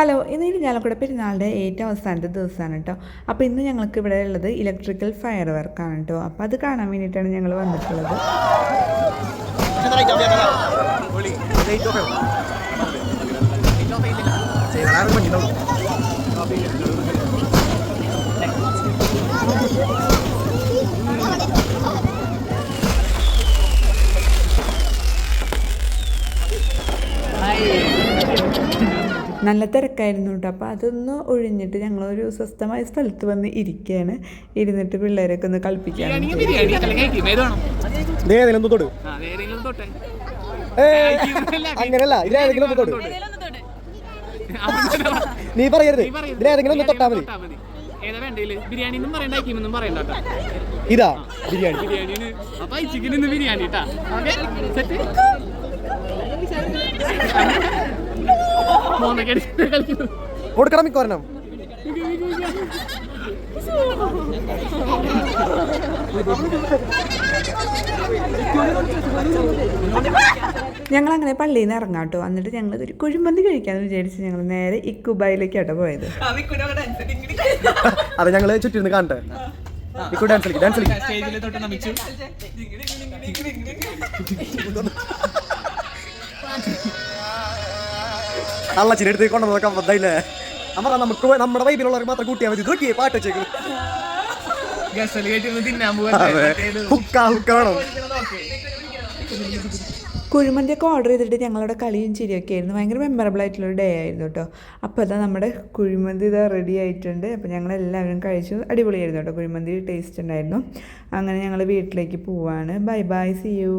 Hello, ഇന്ന് ഇരിഞ്ഞാലക്കുട പെരുന്നാളുടെ ഏറ്റവും അവസാനത്തെ ദിവസമാണ് കേട്ടോ. അപ്പോൾ ഇന്ന് ഞങ്ങൾക്ക് ഇവിടെ ഉള്ളത് ഇലക്ട്രിക്കൽ ഫയർ വർക്കാണ് കേട്ടോ. അപ്പോൾ അത് കാണാൻ വേണ്ടിയിട്ടാണ് ഞങ്ങൾ വന്നിട്ടുള്ളത്. നല്ല തിരക്കായിരുന്നു കേട്ടോ. അപ്പോൾ അതൊന്ന് ഒഴിഞ്ഞിട്ട് ഞങ്ങളൊരു സ്വസ്ഥമായ സ്ഥലത്ത് വന്ന് ഇരിക്കുകയാണ്. ഇരുന്നിട്ട് പിള്ളേരൊക്കെ ഒന്ന് കളിപ്പിക്കുകയാണ്. നീ പറയരുത്, ഇതിലേതെങ്കിലും ഒന്ന് തൊട്ടാ മതി. ഇതാ ബിരിയാണി കൊടുക്കണം മിക്കോരണം. ഞങ്ങളങ്ങനെ പള്ളിയിൽ നിന്ന് ഇറങ്ങാം കേട്ടോ. എന്നിട്ട് ഞങ്ങൾ ഒരു കുഴിമന്തി കഴിക്കാമെന്ന് വിചാരിച്ച് ഞങ്ങൾ നേരെ ഇക്കുബായിലേക്കാട്ടോ പോയത്. അത് ഞങ്ങൾ ചുറ്റിരുന്ന് കാണട്ടെ. അള്ളച്ചിരി എടുത്ത് കൊണ്ടുവന്നൊക്കെ വന്നല്ലേ. അമ്മ നമുക്ക് നമ്മുടെ വൈബിലുള്ളവർക്ക് മാത്രം കൂട്ടിയാൽ മതി. നോക്കിയേ പാട്ട് വെച്ചേക്കും. കുഴിമന്തിയൊക്കെ ഓർഡർ ചെയ്തിട്ട് ഞങ്ങളുടെ കളിയും ചിരിയൊക്കെ ആയിരുന്നു. ഭയങ്കര മെമ്മറബിൾ ആയിട്ടുള്ളൊരു ഡേ ആയിരുന്നു കേട്ടോ. അപ്പോൾ അതാ നമ്മുടെ കുഴിമന്തി ഇതാ റെഡി ആയിട്ടുണ്ട്. അപ്പോൾ ഞങ്ങളെല്ലാവരും കഴിച്ചു. അടിപൊളിയായിരുന്നു കേട്ടോ. കുഴിമന്തി ടേസ്റ്റ് ഉണ്ടായിരുന്നു. അങ്ങനെ ഞങ്ങൾ വീട്ടിലേക്ക് പോവാണ്. Bye bye, see U.